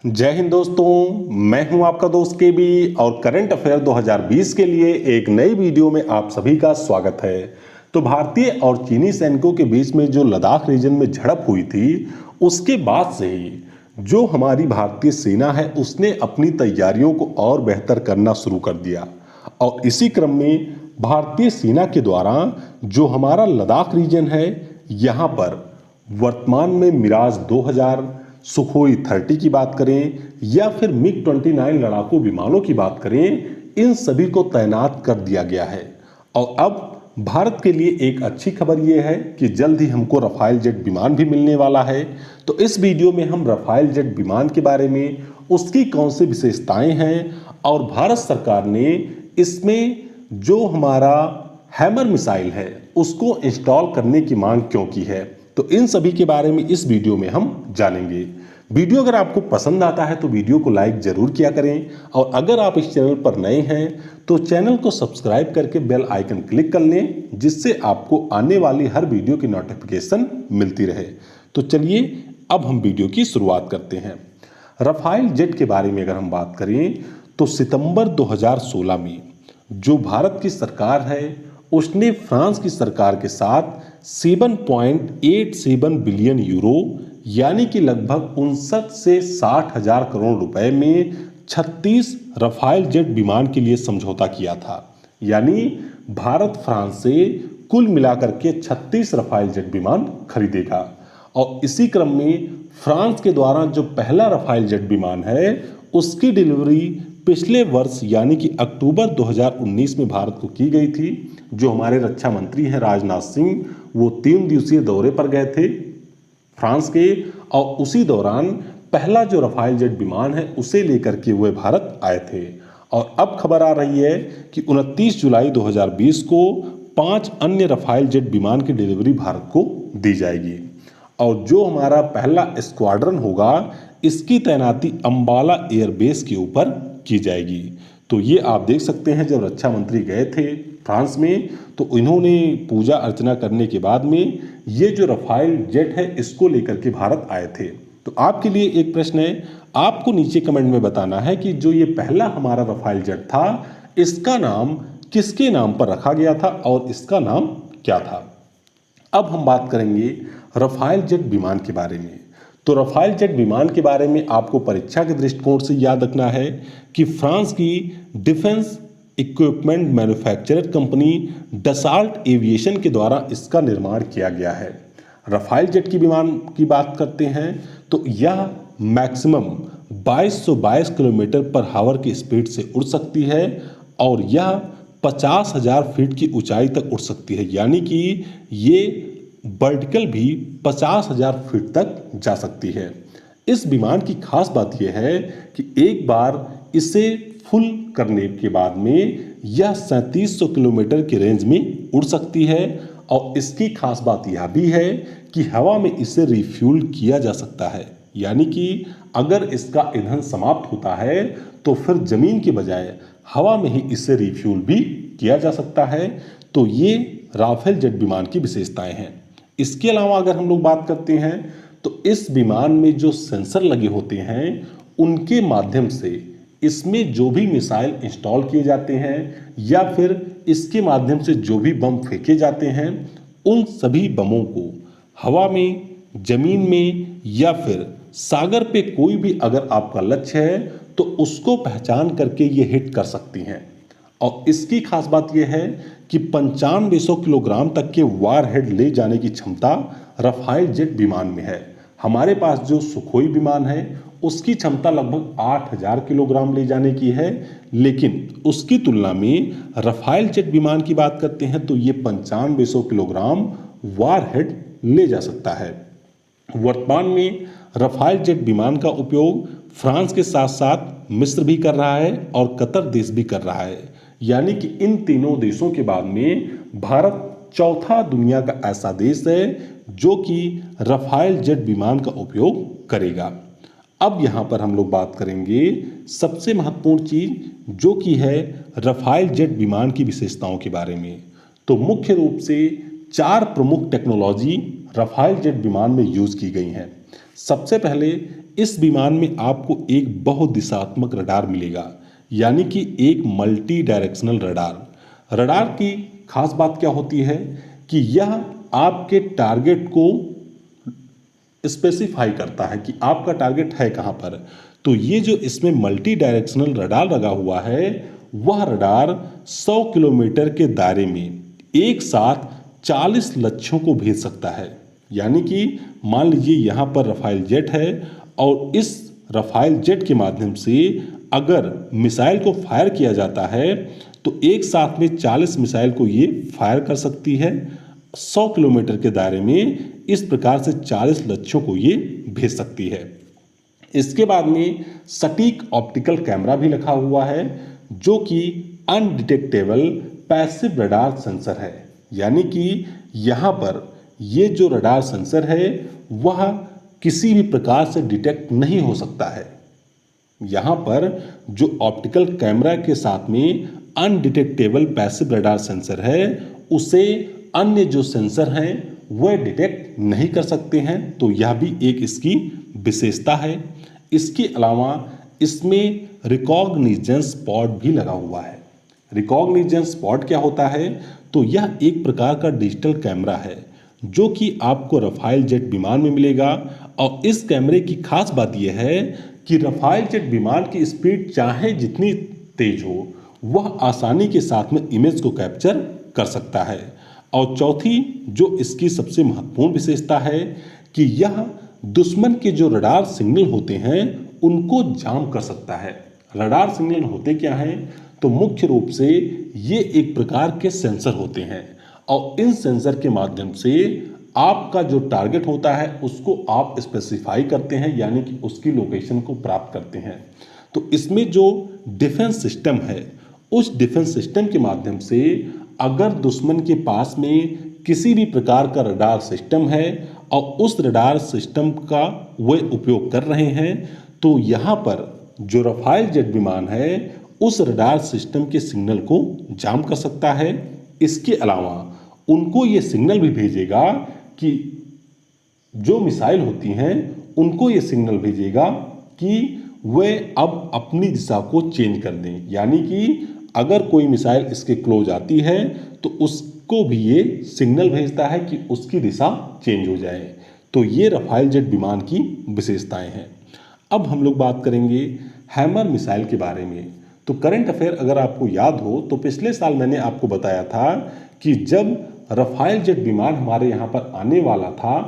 जय हिंद दोस्तों, मैं हूं आपका दोस्त के बी और करंट अफेयर 2020 के लिए एक नई वीडियो में आप सभी का स्वागत है। तो भारतीय और चीनी सैनिकों के बीच में जो लद्दाख रीजन में झड़प हुई थी, उसके बाद से ही जो हमारी भारतीय सेना है उसने अपनी तैयारियों को और बेहतर करना शुरू कर दिया। और इसी क्रम में भारतीय सेना के द्वारा जो हमारा लद्दाख रीजन है, यहाँ पर वर्तमान में मिराज 2000, सुखोई 30 की बात करें या फिर मिग 29 लड़ाकू विमानों की बात करें, इन सभी को तैनात कर दिया गया है। और अब भारत के लिए एक अच्छी खबर यह है कि जल्द ही हमको रफाल जेट विमान भी मिलने वाला है। तो इस वीडियो में हम रफाल जेट विमान के बारे में, उसकी कौन सी विशेषताएं हैं और भारत सरकार ने इसमें जो हमारा हैमर मिसाइल है उसको इंस्टॉल करने की मांग क्यों की है, तो इन सभी के बारे में इस वीडियो में हम जानेंगे। वीडियो अगर आपको पसंद आता है तो वीडियो को लाइक जरूर किया करें और अगर आप इस चैनल पर नए हैं तो चैनल को सब्सक्राइब करके बेल आइकन क्लिक कर लें, जिससे आपको आने वाली हर वीडियो की नोटिफिकेशन मिलती रहे। तो चलिए अब हम वीडियो की शुरुआत करते हैं। रफाल जेट के बारे में अगर हम बात करें तो सितंबर 2016 में जो भारत की सरकार है उसने फ्रांस की सरकार के साथ 7.87 बिलियन यूरो यानी कि लगभग 59 से 60 हजार करोड़ रुपए में 36 रफाल जेट विमान के लिए समझौता किया था। यानी भारत फ्रांस से कुल मिलाकर के 36 रफाल जेट विमान खरीदेगा। और इसी क्रम में फ्रांस के द्वारा जो पहला रफाल जेट विमान है उसकी डिलीवरी पिछले वर्ष यानी कि अक्टूबर 2019 में भारत को की गई थी। जो हमारे रक्षा मंत्री हैं राजनाथ सिंह, वो 3 दिवसीय दौरे पर गए थे फ्रांस के, और उसी दौरान पहला जो रफाल जेट विमान है उसे लेकर के वे भारत आए थे। और अब खबर आ रही है कि 29 जुलाई 2020 को 5 अन्य रफाल जेट विमान की डिलीवरी भारत को दी जाएगी। और जो हमारा पहला स्क्वाड्रन होगा इसकी तैनाती अंबाला एयरबेस के ऊपर की जाएगी। तो ये आप देख सकते हैं, जब रक्षा मंत्री गए थे फ्रांस में तो इन्होंने पूजा अर्चना करने के बाद में ये जो रफाल जेट है इसको लेकर के भारत आए थे। तो आपके लिए एक प्रश्न है, आपको नीचे कमेंट में बताना है कि जो ये पहला हमारा रफाल जेट था इसका नाम किसके नाम पर रखा गया था और इसका नाम क्या था। अब हम बात करेंगे रफाल जेट विमान के बारे में। तो रफाल जेट विमान के बारे में आपको परीक्षा के दृष्टिकोण से याद रखना है कि फ्रांस की defence equipment manufacturer company Dassault aviation के द्वारा इसका निर्माण किया गया है। रफाल जेट की विमान की बात करते हैं तो यह मैक्सिमम 2222 किलोमीटर पर हावर की स्पीड से उड़ सकती है और यह 50,000 फीट की ऊंचाई तक उड़ सकती है। यानी कि ये वर्टिकल भी 50,000 फीट तक जा सकती है। इस विमान की खास बात यह है कि एक बार इसे फुल करने के बाद में यह 3700 किलोमीटर की रेंज में उड़ सकती है। और इसकी खास बात यह भी है कि हवा में इसे रिफ्यूल किया जा सकता है। यानी कि अगर इसका ईंधन समाप्त होता है तो फिर जमीन के बजाय हवा में ही इसे रिफ्यूल भी किया जा सकता है। तो ये राफेल जेट विमान की विशेषताएं हैं। इसके अलावा अगर हम लोग बात करते हैं तो इस विमान में जो सेंसर लगे होते हैं उनके माध्यम से इसमें जो भी मिसाइल इंस्टॉल किए जाते हैं या फिर इसके माध्यम से जो भी बम फेंके जाते हैं उन सभी बमों को हवा में, जमीन में या फिर सागर पे कोई भी अगर आपका लक्ष्य है तो उसको पहचान करके ये हिट कर सकती हैं। और इसकी खास बात यह है कि 9500 किलोग्राम तक के वारहेड ले जाने की क्षमता रफाल जेट विमान में है। हमारे पास जो सुखोई विमान है उसकी क्षमता लगभग 8000 किलोग्राम ले जाने की है, लेकिन उसकी तुलना में रफाल जेट विमान की बात करते हैं तो ये 9500 किलोग्राम वारहेड ले जा सकता है। वर्तमान में रफाल जेट विमान का उपयोग फ्रांस के साथ साथ मिस्र भी कर रहा है और कतर देश भी कर रहा है। यानी कि इन तीनों देशों के बाद में भारत चौथा दुनिया का ऐसा देश है जो कि रफाल जेट विमान का उपयोग करेगा। अब यहाँ पर हम लोग बात करेंगे सबसे महत्वपूर्ण चीज जो कि है रफाल जेट विमान की विशेषताओं के बारे में। तो मुख्य रूप से 4 प्रमुख टेक्नोलॉजी रफाल जेट विमान में यूज की गई हैं। सबसे पहले इस विमान में आपको एक बहुदिशात्मक रडार मिलेगा, यानी कि एक मल्टी डायरेक्शनल रडार। रडार की खास बात क्या होती है कि यह आपके टारगेट को स्पेसिफाई करता है कि आपका टारगेट है कहां पर। तो ये जो इसमें मल्टी डायरेक्शनल रडार लगा हुआ है, वह रडार 100 किलोमीटर के दायरे में एक साथ 40 लक्ष्यों को भेज सकता है। यानी कि मान लीजिए यहाँ पर रफाइल जेट है और इस रफाइल जेट के माध्यम से अगर मिसाइल को फायर किया जाता है तो एक साथ में 40 मिसाइल को ये फायर कर सकती है 100 किलोमीटर के दायरे में। इस प्रकार से 40 लक्ष्यों को ये भेज सकती है। इसके बाद में सटीक ऑप्टिकल कैमरा भी रखा हुआ है, जो कि अनडिटेक्टेबल पैसिव रडार सेंसर है। यानी कि यहाँ पर ये जो रडार सेंसर है वह किसी भी प्रकार से डिटेक्ट नहीं हो सकता है। यहाँ पर जो ऑप्टिकल कैमरा के साथ में अनडिटेक्टेबल पैसिव रडार सेंसर है, उसे अन्य जो सेंसर हैं वह डिटेक्ट नहीं कर सकते हैं। तो यह भी एक इसकी विशेषता है। इसके अलावा इसमें रिकॉग्निजेंस पॉड भी लगा हुआ है। रिकॉग्निजेंस पॉड क्या होता है? तो यह एक प्रकार का डिजिटल कैमरा है जो कि आपको रफाइल जेट विमान में मिलेगा। और इस कैमरे की खास बात यह है कि रफाइल जेट विमान की स्पीड चाहे जितनी तेज हो, वह आसानी के साथ में इमेज को कैप्चर कर सकता है। और चौथी जो इसकी सबसे महत्वपूर्ण विशेषता है कि यह दुश्मन के जो रडार सिग्नल होते हैं उनको जाम कर सकता है। रडार सिग्नल होते क्या हैं? तो मुख्य रूप से ये एक प्रकार के सेंसर होते हैं और इन सेंसर के माध्यम से आपका जो टारगेट होता है उसको आप स्पेसिफाई करते हैं, यानी कि उसकी लोकेशन को प्राप्त करते हैं। तो इसमें जो डिफेंस सिस्टम है, उस डिफेंस सिस्टम के माध्यम से अगर दुश्मन के पास में किसी भी प्रकार का रडार सिस्टम है और उस रडार सिस्टम का वे उपयोग कर रहे हैं, तो यहाँ पर जो रफाइल जेट विमान है उस रडार सिस्टम के सिग्नल को जाम कर सकता है। इसके अलावा उनको ये सिग्नल भी भेजेगा कि जो मिसाइल होती हैं उनको ये सिग्नल भेजेगा कि वे अब अपनी दिशा को चेंज कर दें। यानी कि अगर कोई मिसाइल इसके क्लोज आती है तो उसको भी ये सिग्नल भेजता है कि उसकी दिशा चेंज हो जाए। तो ये रफाइल जेट विमान की विशेषताएं हैं। अब हम लोग बात करेंगे हैमर मिसाइल के बारे में। तो करंट अफेयर अगर आपको याद हो तो पिछले साल मैंने आपको बताया था कि जब रफाइल जेट विमान हमारे यहाँ पर आने वाला था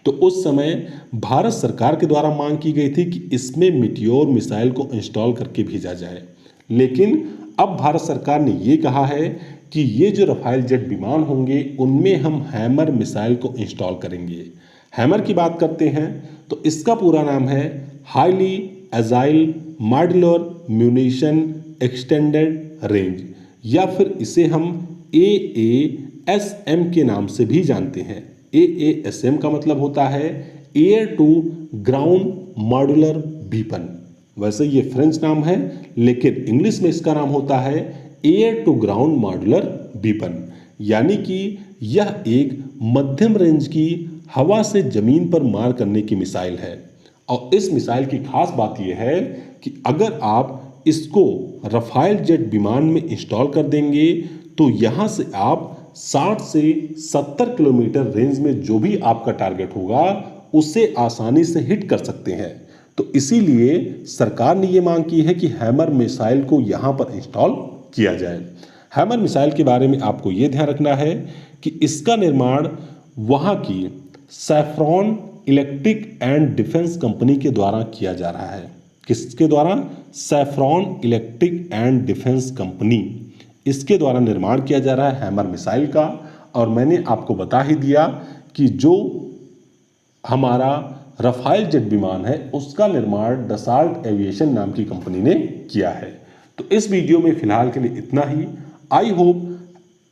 तो उस समय भारत सरकार के द्वारा मांग की गई थी कि इसमें मिटियोर मिसाइल को इंस्टॉल करके भेजा जाए। लेकिन अब भारत सरकार ने ये कहा है कि ये जो रफाइल जेट विमान होंगे उनमें हम हैमर मिसाइल को इंस्टॉल करेंगे। हैमर की बात करते हैं तो इसका पूरा नाम है highly agile modular munition extended range, या फिर इसे हम AASM के नाम से भी जानते हैं। AASM का मतलब होता है air to ground modular weapon. वैसे ये फ्रेंच नाम है लेकिन इंग्लिश में इसका नाम होता है air to ground modular weapon. यानी कि यह एक मध्यम रेंज की हवा से जमीन पर मार करने की मिसाइल है। और इस मिसाइल की खास बात यह है कि अगर आप इसको रफाइल जेट विमान में इंस्टॉल कर देंगे तो यहाँ से आप 60 से 70 किलोमीटर रेंज में जो भी आपका टारगेट होगा उसे आसानी से हिट कर सकते हैं। तो इसीलिए सरकार ने ये मांग की है कि हैमर मिसाइल को यहाँ पर इंस्टॉल किया जाए। हैमर मिसाइल के बारे में आपको ये ध्यान रखना है कि इसका निर्माण वहाँ की saffron electric and defence company के द्वारा किया जा रहा है। किसके द्वारा? Saffron electric and defence company, इसके द्वारा निर्माण किया जा रहा है हैमर मिसाइल का। और मैंने आपको बता ही दिया कि जो हमारा रफाइल जेट विमान है उसका निर्माण डसाल्ट एविएशन नाम की कंपनी ने किया है। तो इस वीडियो में फिलहाल के लिए इतना ही। आई होप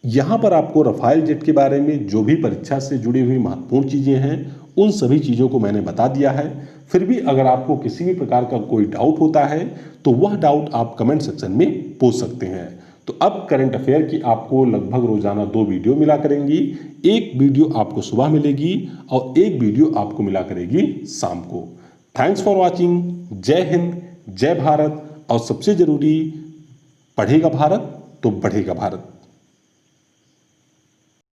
यहाँ पर आपको रफाइल जेट के बारे में जो भी परीक्षा से जुड़ी हुई महत्वपूर्ण चीज़ें हैं उन सभी चीज़ों को मैंने बता दिया है। फिर भी अगर आपको किसी भी प्रकार का कोई डाउट होता है तो वह डाउट आप कमेंट सेक्शन में पूछ सकते हैं। तो अब करंट अफेयर की आपको लगभग रोजाना 2 वीडियो मिला करेंगी। एक वीडियो आपको सुबह मिलेगी और एक वीडियो आपको मिला करेगी शाम को। Thanks for watching. जय हिंद, जय भारत, और सबसे जरूरी, पढ़ेगा भारत तो बढ़ेगा भारत।